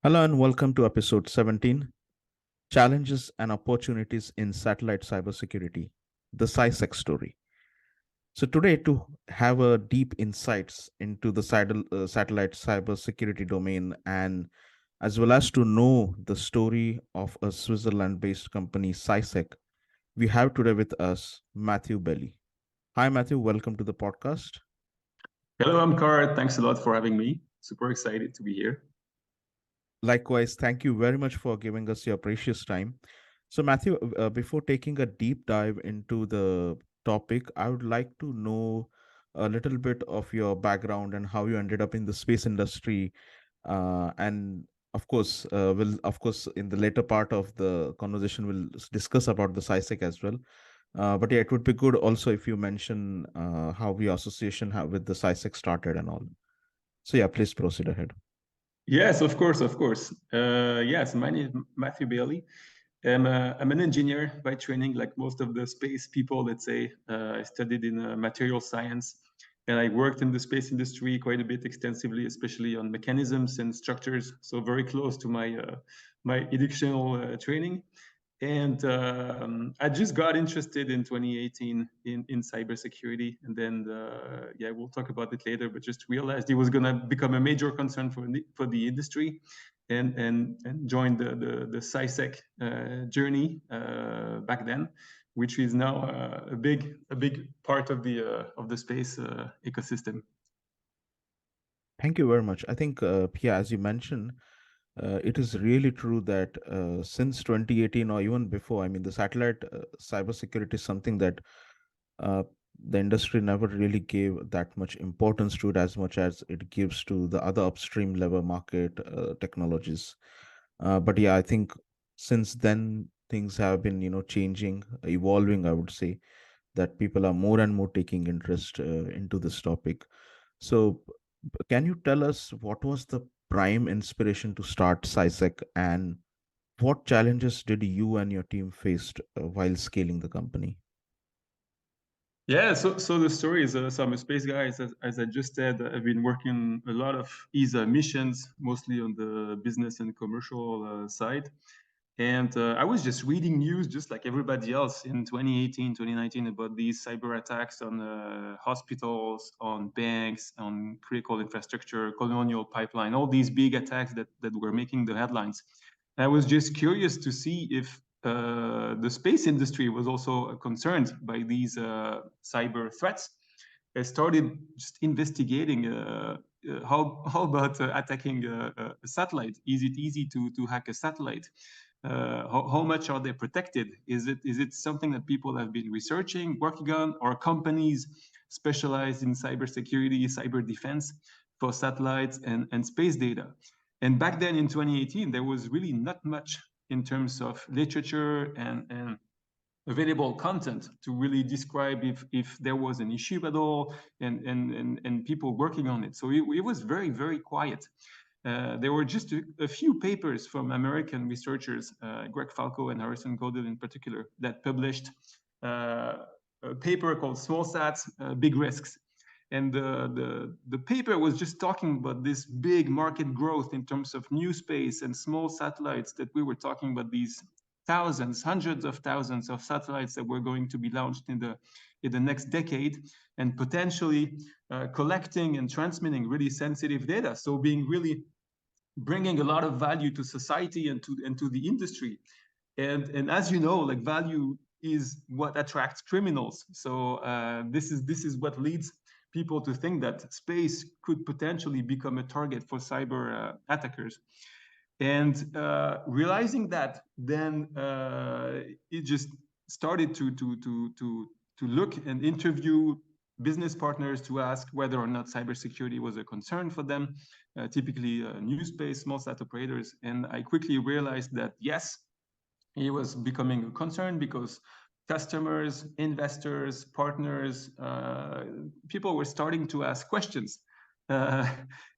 Hello and welcome to episode 17 Challenges and Opportunities in Satellite Cybersecurity, the CYSEC Story. So, today, to have a deep insights into the satellite cybersecurity domain and as well as to know the story of a Switzerland based company, CYSEC, we have today with us Mathieu Bailly. Hi, Matthew. Welcome to the podcast. Hello, I'm Car. Thanks a lot for having me. Super excited to be here. Likewise, thank you very much for giving us your precious time. So, Matthew, before taking a deep dive into the topic, I would like to know a little bit of your background and how you ended up in the space industry. And of course, in the later part of the conversation, we'll discuss about the CISEC as well. But yeah, it would be good also if you mention how your association with the CISEC started and all. So, yeah, please proceed ahead. Yes, of course, of course. Yes, my name is Mathieu Bailly. I'm an engineer by training, like most of the space people, let's say. I studied in material science, and I worked in the space industry quite a bit extensively, especially on mechanisms and structures. So very close to my educational training. And I just got interested in 2018 in cybersecurity, and then yeah, we'll talk about it later. But just realized it was going to become a major concern for the industry, and joined the CySEC journey back then, which is now a big part of the space ecosystem. Thank you very much. I think, yeah, as you mentioned, it is really true that since 2018 or even before, I mean, the satellite cybersecurity is something that uh, the industry never really gave that much importance to it as much as it gives to the other upstream level market technologies. But yeah, I think since then things have been, changing, evolving, I would say, that people are more and more taking interest into this topic. So, can you tell us what was the prime inspiration to start CySEC and what challenges did you and your team faced while scaling the company? Yeah, so the story is so I'm a space guy. As I just said, I've been working a lot of ESA missions, mostly on the business and commercial side. And I was just reading news, just like everybody else, in 2018, 2019, about these cyber attacks on hospitals, on banks, on critical infrastructure, colonial pipeline, all these big attacks that were making the headlines. I was just curious to see if the space industry was also concerned by these cyber threats. I started just investigating how about attacking a satellite? Is it easy to hack a satellite? How much are they protected? Is it something that people have been researching, working on, or companies specialized in cybersecurity, cyber defense for satellites and space data? And back then in 2018, there was really not much in terms of literature and available content to really describe if there was an issue at all, and people working on it. So it was very, very quiet. There were just a few papers from American researchers, Greg Falco and Harrison Godel in particular, that published a paper called Small Sats, Big Risks. And the paper was just talking about this big market growth in terms of new space and small satellites, that we were talking about these thousands, hundreds of thousands of satellites that were going to be launched in the next decade, and potentially collecting and transmitting really sensitive data. So being really bringing a lot of value to society and to the industry. And as you know, like, value is what attracts criminals. So this is what leads people to think that space could potentially become a target for cyber attackers. And realizing that, then it just started to look and interview business partners to ask whether or not cybersecurity was a concern for them, typically new space, small sat operators. And I quickly realized that yes, it was becoming a concern, because customers, investors, partners, people were starting to ask questions. Uh,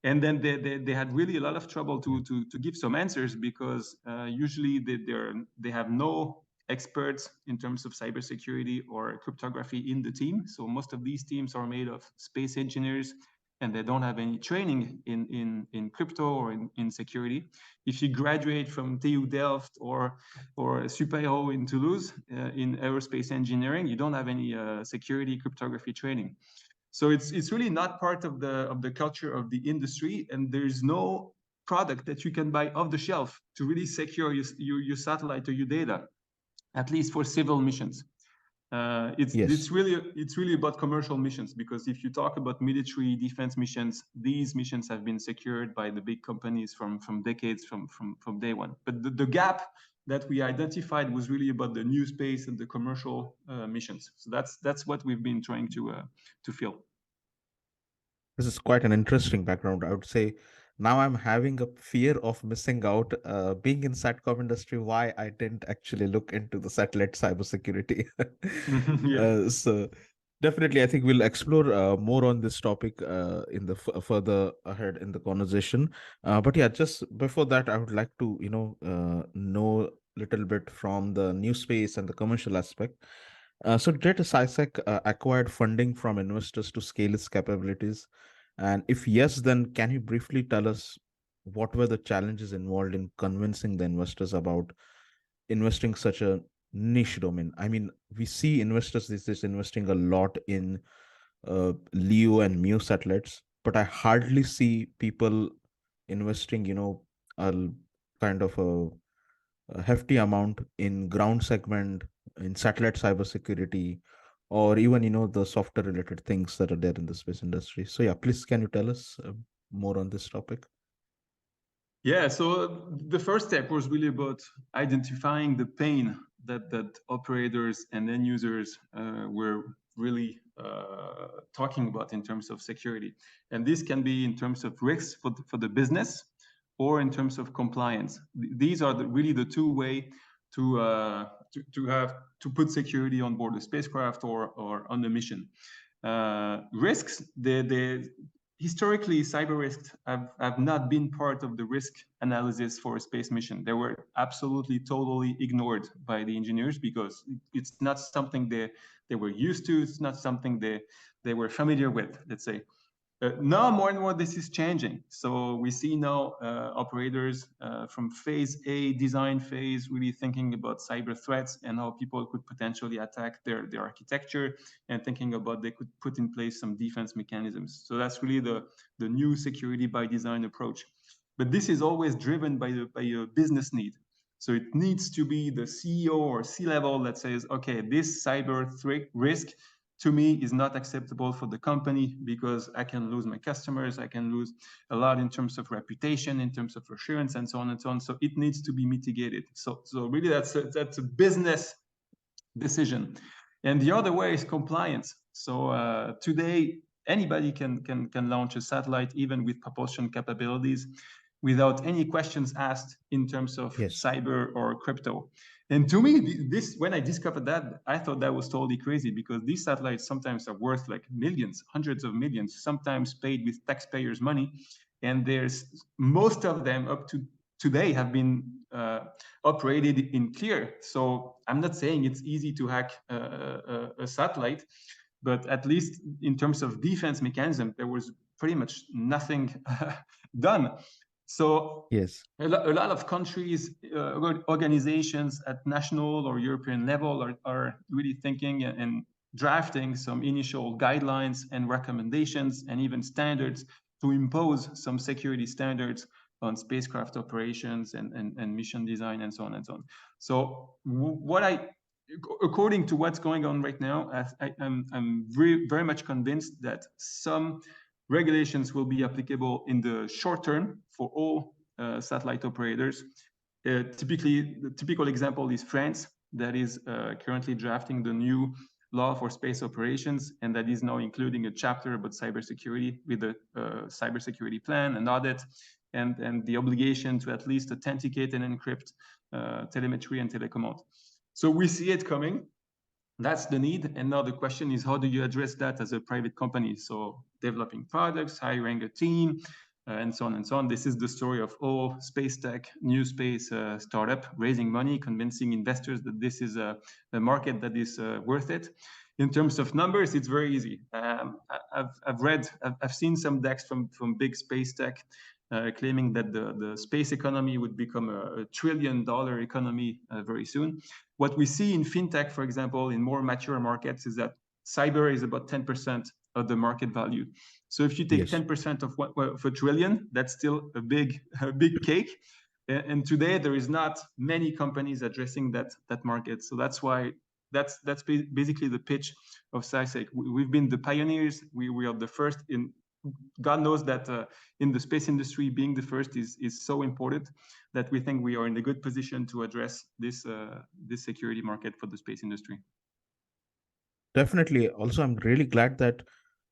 and then they had really a lot of trouble to give some answers, because usually they have no experts in terms of cybersecurity or cryptography in the team. So most of these teams are made of space engineers and they don't have any training in crypto or in security. If you graduate from TU Delft or Super in Toulouse in aerospace engineering, you don't have any security cryptography training. So it's really not part of the culture of the industry, and there's no product that you can buy off the shelf to really secure your satellite or your data, at least for civil missions. Yes. It's really about commercial missions, because if you talk about military defense missions, these missions have been secured by the big companies from decades from day one. But the gap that we identified was really about the new space and the commercial missions. So that's what we've been trying to fill. This is quite an interesting background. I would say now I'm having a fear of missing out. Being in satcom industry, why I didn't actually look into the satellite cybersecurity. Yeah. So definitely, I think we'll explore more on this topic in the further ahead in the conversation. But yeah, just before that, I would like to know little bit from the new space and the commercial aspect. So did CYSEC acquired funding from investors to scale its capabilities? And if yes, then can you briefly tell us what were the challenges involved in convincing the investors about investing such a niche domain? I mean, we see investors these days investing a lot in LEO and MEO satellites, but I hardly see people investing, a kind of a hefty amount in ground segment, in satellite cybersecurity, or even the software related things that are there in the space industry. So yeah, please can you tell us more on this topic? Yeah, so the first step was really about identifying the pain that operators and end users were really talking about in terms of security. And this can be in terms of risks for the business or in terms of compliance. These are really the two way to have to put security on board a spacecraft or on the mission. Risks, they historically, cyber risks have not been part of the risk analysis for a space mission. They were absolutely, totally ignored by the engineers because it's not something they were used to. It's not something they were familiar with, let's say. Now more and more this is changing. So we see now operators from phase A, design phase, really thinking about cyber threats and how people could potentially attack their architecture, and thinking about they could put in place some defense mechanisms. So that's really the new security by design approach. But this is always driven by a business need. So it needs to be the CEO or C-level that says, okay, this cyber threat risk to me is not acceptable for the company because I can lose my customers, I can lose a lot in terms of reputation, in terms of assurance, and so on and so on. So it needs to be mitigated. So really that's a business decision. And the other way is compliance. So today anybody can launch a satellite even with propulsion capabilities without any questions asked in terms of Yes. cyber or crypto. And to me, this when I discovered that, I thought that was totally crazy because these satellites sometimes are worth like millions, hundreds of millions, sometimes paid with taxpayers' money. And there's most of them up to today have been operated in clear. So I'm not saying it's easy to hack a satellite, but at least in terms of defense mechanism, there was pretty much nothing done. So Yes. a lot of countries, organizations at national or European level are really thinking and drafting some initial guidelines and recommendations and even standards to impose some security standards on spacecraft operations and mission design and so on and so on. So according to what's going on right now, I'm very much convinced that some regulations will be applicable in the short term for all satellite operators. Typically, the typical example is France, that is currently drafting the new law for space operations, and that is now including a chapter about cybersecurity with a cybersecurity plan and audit, and the obligation to at least authenticate and encrypt telemetry and telecommand. So we see it coming. That's the need. And now the question is, how do you address that as a private company? So developing products, hiring a team, and so on and so on. This is the story of all space tech, new space startup, raising money, convincing investors that this is a market that is worth it. In terms of numbers, it's very easy. I've seen some decks from big space tech claiming that the space economy would become a $1 trillion economy very soon. What we see in fintech, for example, in more mature markets, is that cyber is about 10% of the market value. So if you take Yes. 10% of a trillion, that's still a big cake. And today there is not many companies addressing that market. So that's why that's basically the pitch of CYSEC. We've been the pioneers. We are the first in. God knows that in the space industry, being the first is so important that we think we are in a good position to address this security market for the space industry. Definitely. Also, I'm really glad that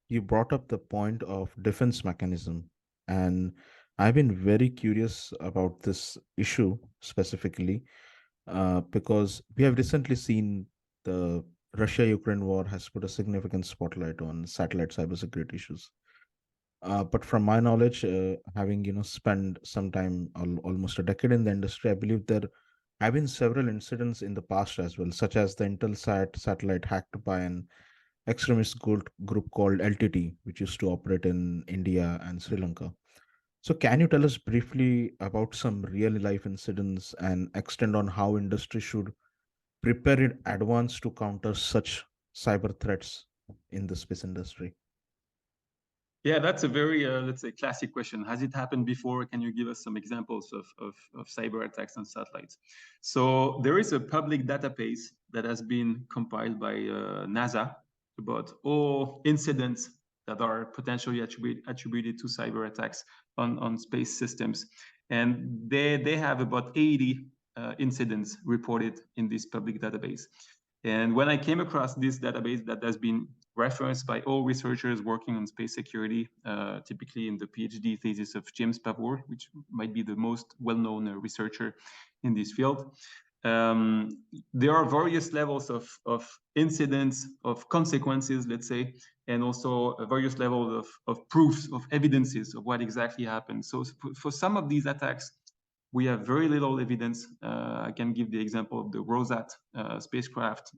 you brought up the point of defense mechanism. And I've been very curious about this issue specifically because we have recently seen the Russia-Ukraine war has put a significant spotlight on satellite cybersecurity issues. But from my knowledge, having spent some time, almost a decade in the industry, I believe there have been several incidents in the past as well, such as the Intelsat satellite hacked by an extremist group called LTT, which used to operate in India and Sri Lanka. So, can you tell us briefly about some real life incidents and extend on how industry should prepare in advance to counter such cyber threats in the space industry? Yeah, that's a very, let's say, classic question. Has it happened before? Can you give us some examples of cyber attacks on satellites? So there is a public database that has been compiled by NASA about all incidents that are potentially attributed to cyber attacks on space systems. And they have about 80 incidents reported in this public database. And when I came across this database that has been referenced by all researchers working on space security, typically in the PhD thesis of James Pavor, which might be the most well-known researcher in this field. There are various levels of incidents, of consequences, let's say, and also various levels of proofs, of evidences of what exactly happened. So for some of these attacks, we have very little evidence. I can give the example of the Rosat spacecraft.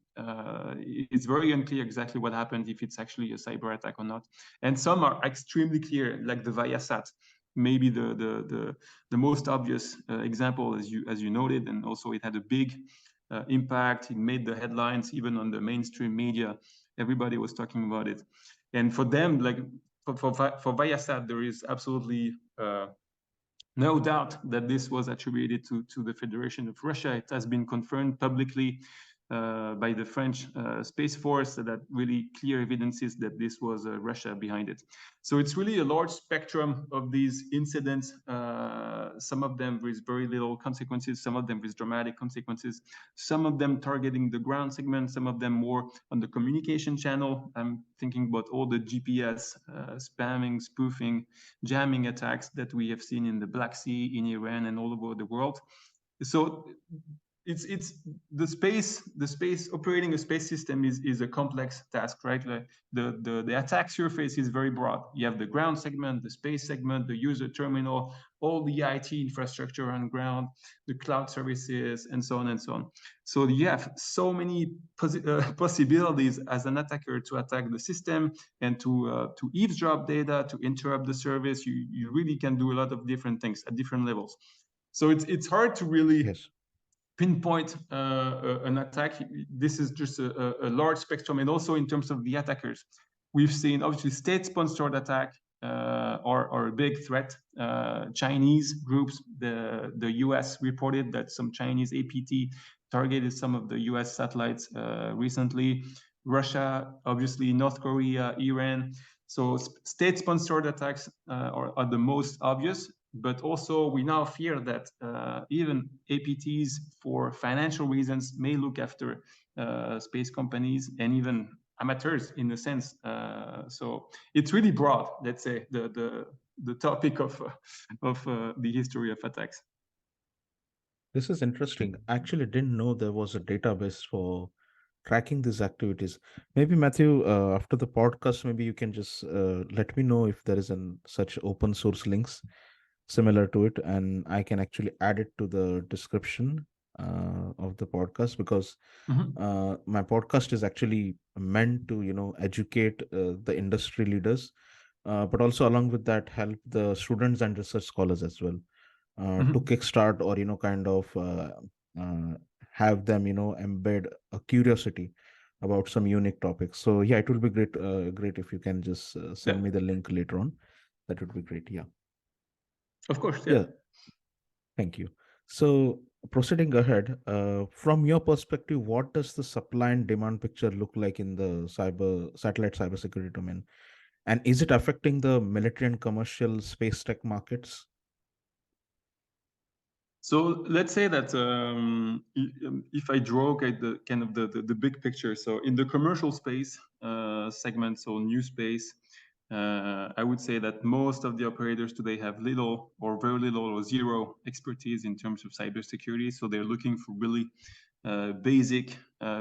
It's very unclear exactly what happened, if it's actually a cyber attack or not. And some are extremely clear, like the Viasat, maybe the most obvious example, as you noted, and also it had a big impact. It made the headlines even on the mainstream media. Everybody was talking about it. And for them, like for Viasat, there is absolutely no doubt that this was attributed to the Federation of Russia. It has been confirmed publicly by the French Space Force, that really clear evidences that this was Russia behind it. So it's really a large spectrum of these incidents, some of them with very little consequences, some of them with dramatic consequences, some of them targeting the ground segment, some of them more on the communication channel. I'm thinking about all the GPS spamming, spoofing, jamming attacks that we have seen in the Black Sea, in Iran, and all over the world. So it's the space operating a space system is a complex task, right? Like the attack surface is very broad. You have the ground segment, the space segment, the user terminal, all the IT infrastructure on ground, the cloud services, and so on and so on. So you have so many possibilities as an attacker to attack the system and to eavesdrop data, to interrupt the service. You really can do a lot of different things at different levels. So it's hard to really Yes. pinpoint an attack. This is just a large spectrum. And also in terms of the attackers, we've seen obviously state-sponsored attack are a big threat. Chinese groups, the US reported that some Chinese APT targeted some of the US satellites recently. Russia, obviously North Korea, Iran. So state-sponsored attacks are the most obvious. But also we now fear that even APTs for financial reasons may look after space companies and even amateurs in a sense. So it's really broad, let's say, the topic of the history of attacks. This is interesting. I actually didn't know there was a database for tracking these activities. Maybe Matthew, after the podcast, maybe you can just let me know if there is an such open source links similar to it, and I can actually add it to the description of the podcast, because Mhm. my podcast is actually meant to, educate the industry leaders, but also along with that, help the students and research scholars as well, to Mhm. kickstart or, kind of uh, have them, embed a curiosity about some unique topics. So yeah, it will be great if you can just Yeah, send me the link later on. That would be great. Yeah. of course. Yeah. Yeah. Thank you. So, proceeding ahead, from your perspective, what does the supply and demand picture look like in the satellite cybersecurity domain? And is it affecting the military and commercial space tech markets? So let's say that if I draw the kind of the big picture, so in the commercial space segment, so new space, I would say that most of the operators today have little or very little or zero expertise in terms of cybersecurity. So they're looking for really basic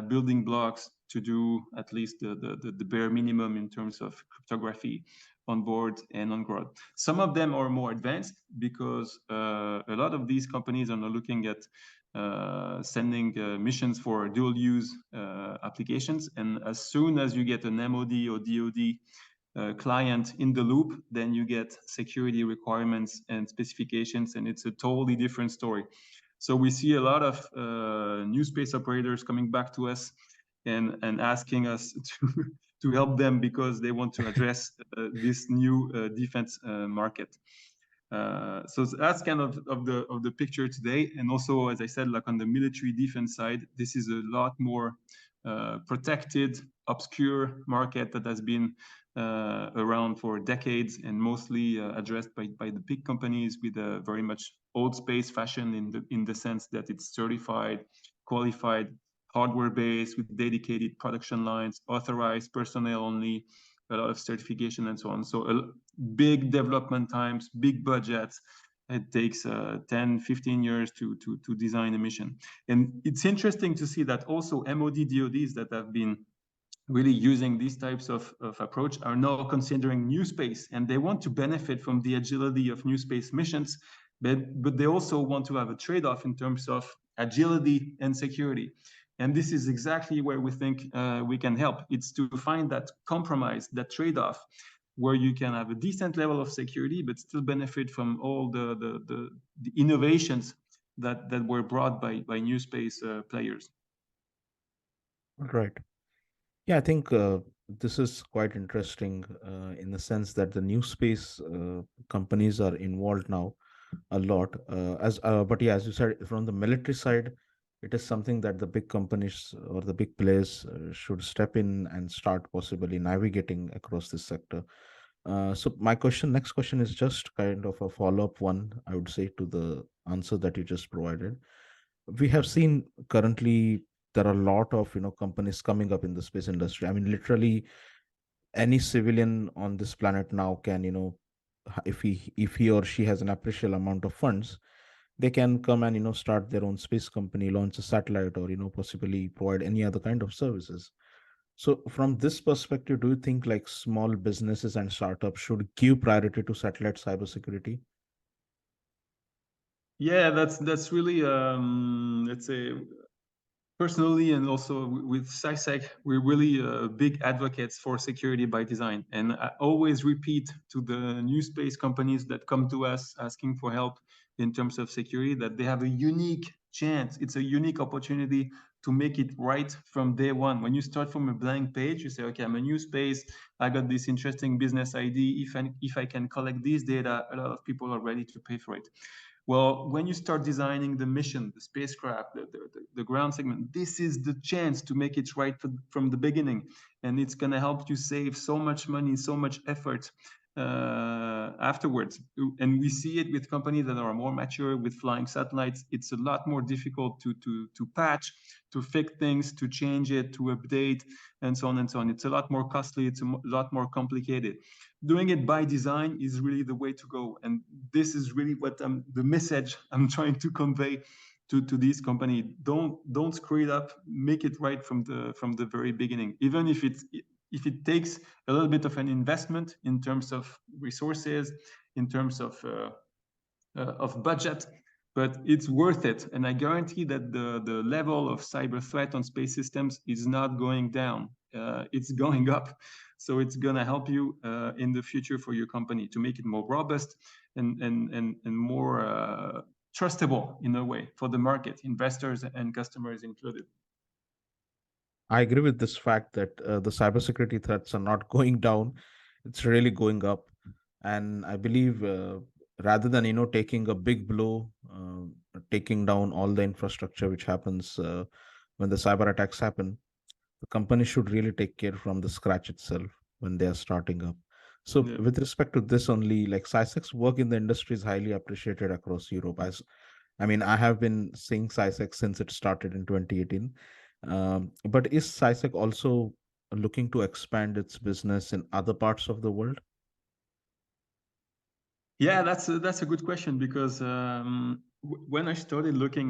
building blocks to do at least the bare minimum in terms of cryptography on board and on ground. Some of them are more advanced because a lot of these companies are now looking at sending missions for dual use applications. And as soon as you get an MOD or DoD client in the loop, then you get security requirements and specifications, and it's a totally different story. So we see a lot of new space operators coming back to us and asking us to help them because they want to address this new defense market. So that's kind of the picture today. And also, as I said, like on the military defense side, this is a lot more protected, obscure market that has been around for decades and mostly addressed by the big companies with a very much old space fashion in the sense that it's certified, qualified, hardware based with dedicated production lines, authorized personnel only, a lot of certification and so on. So big development times, big budgets. It takes 10, 15 years to design a mission. And it's interesting to see that also MOD DODs that have been really using these types of approach are now considering new space, and they want to benefit from the agility of new space missions, but they also want to have a trade-off in terms of agility and security. And this is exactly where we think we can help. It's to find that compromise, that trade-off, where you can have a decent level of security but still benefit from all the innovations that were brought by new space players. Right. Yeah, I think this is quite interesting in the sense that the new space companies are involved now a lot. As But yeah, as you said, from the military side, it is something that the big companies or the big players should step in and start possibly navigating across this sector. So my next question is just kind of a follow-up one, I would say, to the answer that you just provided. We have seen currently there are a lot of companies coming up in the space industry. I mean, literally any civilian on this planet now can, if he or she has an appreciable amount of funds, they can come and start their own space company, launch a satellite, or possibly provide any other kind of services. So from this perspective, do you think like small businesses and startups should give priority to satellite cybersecurity? Yeah, that's really let's say personally and also with CySEC, we're really big advocates for security by design. And I always repeat to the new space companies that come to us asking for help in terms of security that they have a unique chance. It's a unique opportunity to make it right from day one. When you start from a blank page, you say, okay, I'm a new space. I got this interesting business idea. If I can collect these data, a lot of people are ready to pay for it. Well, when you start designing the mission, the spacecraft, the ground segment, this is the chance to make it right from the beginning. And it's going to help you save so much money, so much effort afterwards. And we see it with companies that are more mature with flying satellites. It's a lot more difficult to patch, to fix things, to change it, to update, and so on and so on. It's a lot more costly. It's a lot more complicated. Doing it by design is really the way to go. And this is really what the message I'm trying to convey to this company. Don't screw it up. Make it right from the very beginning, even if it takes a little bit of an investment in terms of resources, in terms of budget. but it's worth it. And I guarantee that the level of cyber threat on space systems is not going down. It's going up. So it's going to help you in the future for your company to make it more robust and more trustable in a way for the market, investors and customers included. I agree with this fact that the cybersecurity threats are not going down; it's really going up. And I believe rather than taking a big blow, taking down all the infrastructure which happens when the cyber attacks happen, the company should really take care from the scratch itself when they are starting up. So, Yeah. with respect to this only, like CySec's work in the industry is highly appreciated across Europe. As I mean, I have been seeing CySec since it started in 2018. But is CySec also looking to expand its business in other parts of the world? Yeah, that's a good question because when I started looking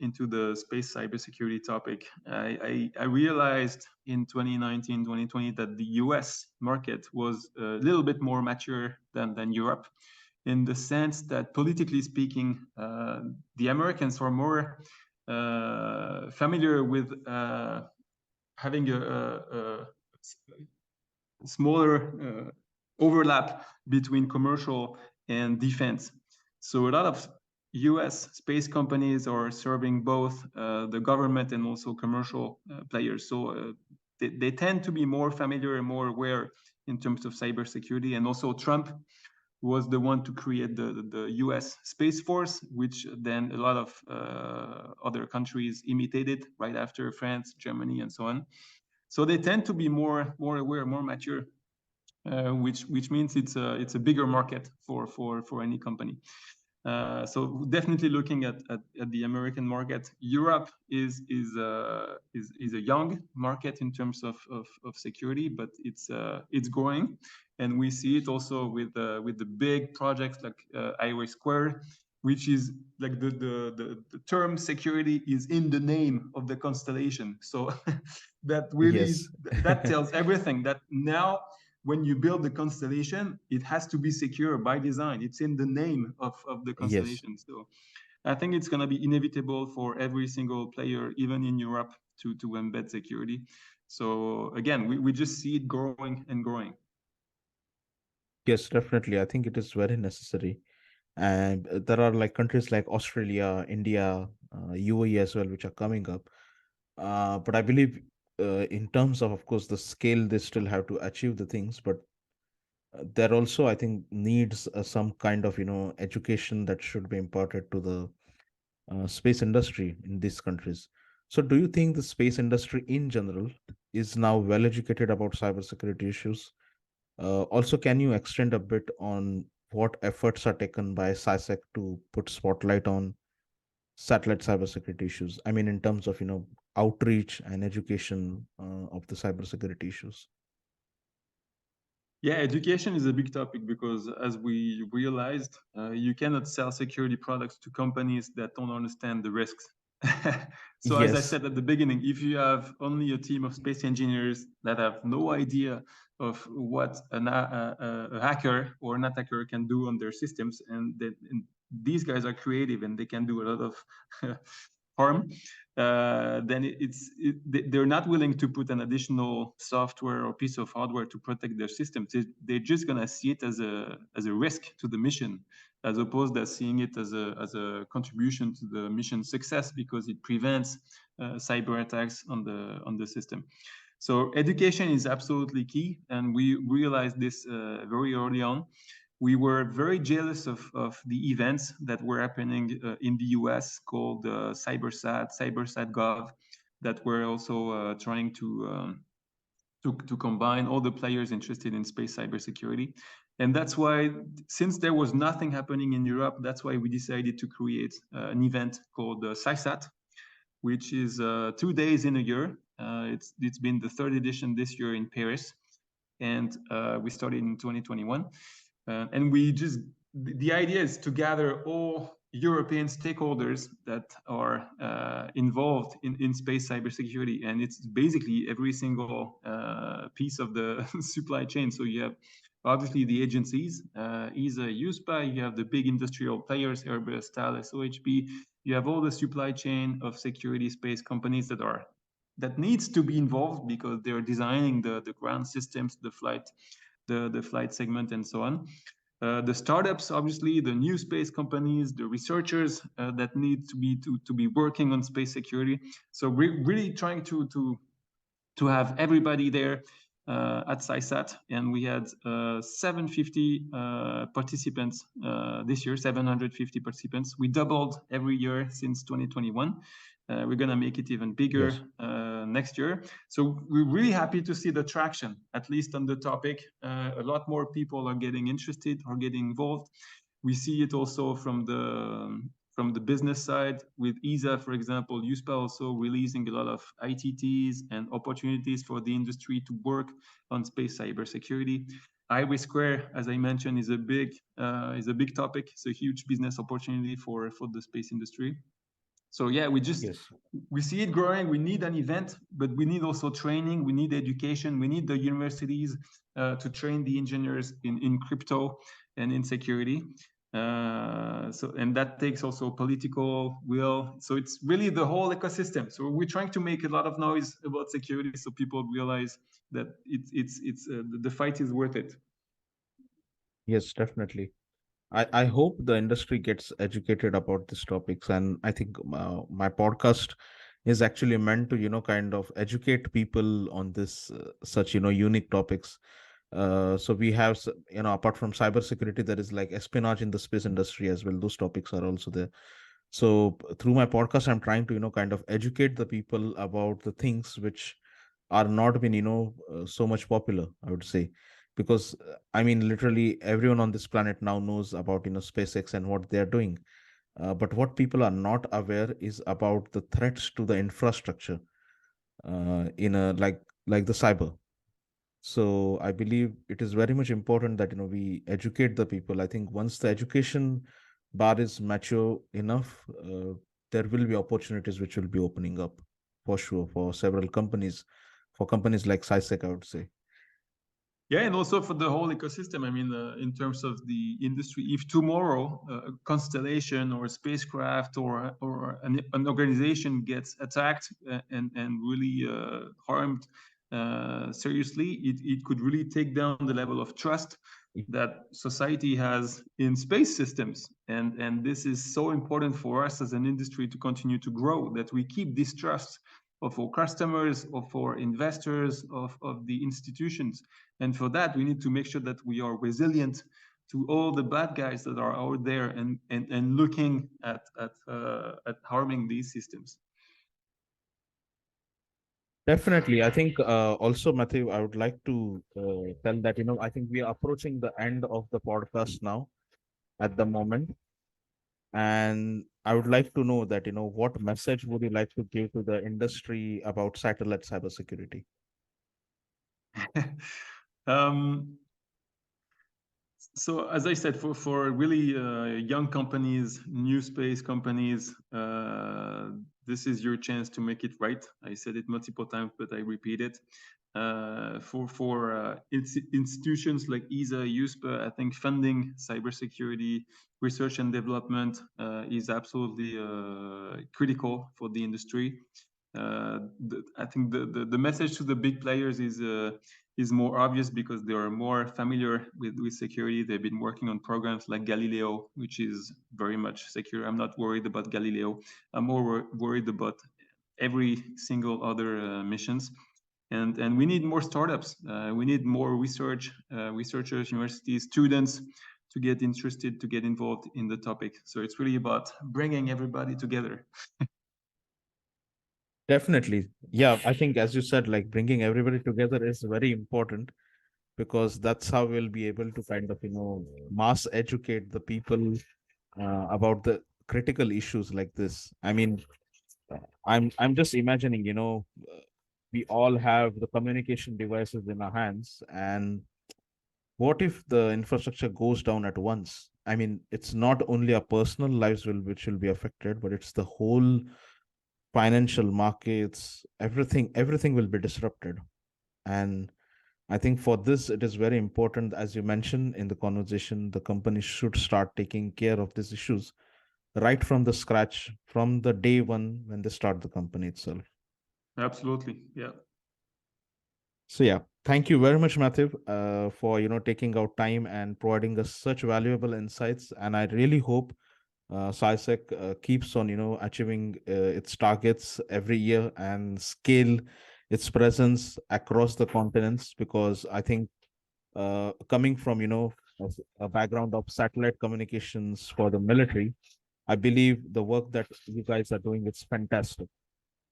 into the space cybersecurity topic, I realized in 2019, 2020 that the US market was a little bit more mature than Europe, in the sense that politically speaking, the Americans were more familiar with having a smaller overlap between commercial and defense. So a lot of US space companies are serving both the government and also commercial players. So they tend to be more familiar and more aware in terms of cybersecurity. And also Trump was the one to create the US Space Force, which then a lot of other countries imitated right after, France, Germany, and so on. So they tend to be more aware, more mature, which means it's a bigger market for any company. So definitely looking at the American market. Europe is a young market in terms of security, but it's growing, and we see it also with the big projects like Highway Square, which is like the term security is in the name of the constellation. So that really Yes. that tells everything, that now when you build the constellation, it has to be secure by design. It's in the name of the Yes. constellation. So I think it's going to be inevitable for every single player, even in Europe, to embed security. So again, we just see it growing and growing. Yes, definitely. I think it is very necessary. And there are like countries like Australia, India, UAE as well, which are coming up. But I believe, in terms of course, the scale, they still have to achieve the things. But there also, I think, needs some kind of education that should be imparted to the space industry in these countries. So, do you think the space industry in general is now well educated about cybersecurity issues? Also, can you extend a bit on what efforts are taken by CySec to put spotlight on satellite cybersecurity issues? I mean, in terms of outreach and education of the cybersecurity issues. Yeah, education is a big topic because, as we realized, you cannot sell security products to companies that don't understand the risks. So, as I Yes, said at the beginning, if you have only a team of space engineers that have no idea of what a hacker or an attacker can do on their systems, and these guys are creative and they can do a lot of harm, then they're not willing to put an additional software or piece of hardware to protect their systems. They're just gonna see it as a risk to the mission, as opposed to seeing it as a contribution to the mission success, because it prevents cyber attacks on the system. So education is absolutely key, and we realized this very early on. We were very jealous of the events that were happening in the US called CyberSat Gov, that were also trying to combine all the players interested in space cybersecurity. And that's why, since there was nothing happening in Europe, that's why we decided to create an event called CySat, which is 2 days in a year. It's been the third edition this year in Paris, and we started in 2021. And the idea is to gather all European stakeholders that are involved in space cybersecurity, and it's basically every single piece of the supply chain. So you have obviously the agencies, ESA, USPA, you have the big industrial players, Airbus, Thales, OHB, you have all the supply chain of security space companies that needs to be involved because they're designing the ground systems, the flight segment, and so on. The startups, obviously, the new space companies, the researchers that need to be working on space security. So we're really trying to have everybody there at CYSAT, and we had 750 participants this year, 750 participants. We doubled every year since 2021. We're going to make it even bigger Yes. next year. So we're really happy to see the traction, at least on the topic. A lot more people are getting interested or getting involved. We see it also from the business side with ESA, for example. USPA also releasing a lot of ITTs and opportunities for the industry to work on space cybersecurity. Iris Square, as I mentioned, is a big topic. It's a huge business opportunity for the space industry. So yeah, Yes. we see it growing. We need an event, but we need also training. We need education. We need the universities to train the engineers in crypto and in security. And that takes also political will. So it's really the whole ecosystem. So we're trying to make a lot of noise about security so people realize that the fight is worth it. Yes, definitely. I hope the industry gets educated about these topics, and I think my podcast is actually meant to, kind of educate people on this such, unique topics. So we have, apart from cybersecurity, there is like espionage in the space industry as well. Those topics are also there. So through my podcast, I'm trying to, kind of educate the people about the things which are not been, so much popular, I would say, because I mean, literally everyone on this planet now knows about, SpaceX and what they are doing. But what people are not aware is about the threats to the infrastructure in a like the cyber. So I believe it is very much important that we educate the people. I think once the education bar is mature enough, there will be opportunities which will be opening up for sure for several companies, for companies like CYSEC, I would say. Yeah, and also for the whole ecosystem. I mean, in terms of the industry, if tomorrow a constellation or a spacecraft or an organization gets attacked and really harmed seriously, it could really take down the level of trust that society has in space systems. And this is so important for us as an industry to continue to grow, that we keep this trust of our customers, of our investors, of the institutions. And for that, we need to make sure that we are resilient to all the bad guys that are out there and looking at harming these systems. Definitely. I think also, Matthew, I would like to tell that, I think we are approaching the end of the podcast now at the moment. And I would like to know that, what message would you like to give to the industry about satellite cybersecurity? um, so as I said, for really young companies, new space companies, this is your chance to make it right. I said it multiple times, but I repeat it. For institutions like ESA, USPA, I think funding cybersecurity research and development is absolutely critical for the industry. I think the message to the big players is more obvious because they are more familiar with security. They've been working on programs like Galileo, which is very much secure. I'm not worried about Galileo. I'm more worried about every single other missions. And we need more startups. We need more researchers, universities, students to get interested, to get involved in the topic. So it's really about bringing everybody together. Definitely. Yeah, I think as you said, like bringing everybody together is very important because that's how we'll be able to kind of, mass educate the people about the critical issues like this. I mean, I'm just imagining, we all have the communication devices in our hands, and what if the infrastructure goes down at once? I mean, it's not only our personal lives which will be affected, but it's the whole financial markets, everything will be disrupted. And I think for this, it is very important, as you mentioned in the conversation, the company should start taking care of these issues right from the scratch, from the day one when they start the company itself. Absolutely. Yeah. So yeah, thank you very much, Matthew, for taking out time and providing us such valuable insights. And I really hope CYSEC keeps on achieving its targets every year and scale its presence across the continents, because I think coming from a background of satellite communications for the military, I believe the work that you guys are doing is fantastic.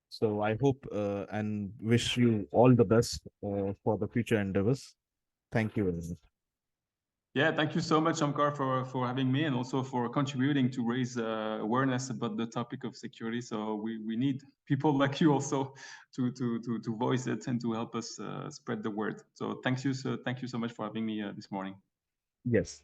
So I hope and wish you all the best for the future endeavors. Thank you very much. Yeah, thank you so much, Amkar, for having me and also for contributing to raise awareness about the topic of security. So we need people like you also to voice it and to help us spread the word. So thank you so much for having me this morning. Yes.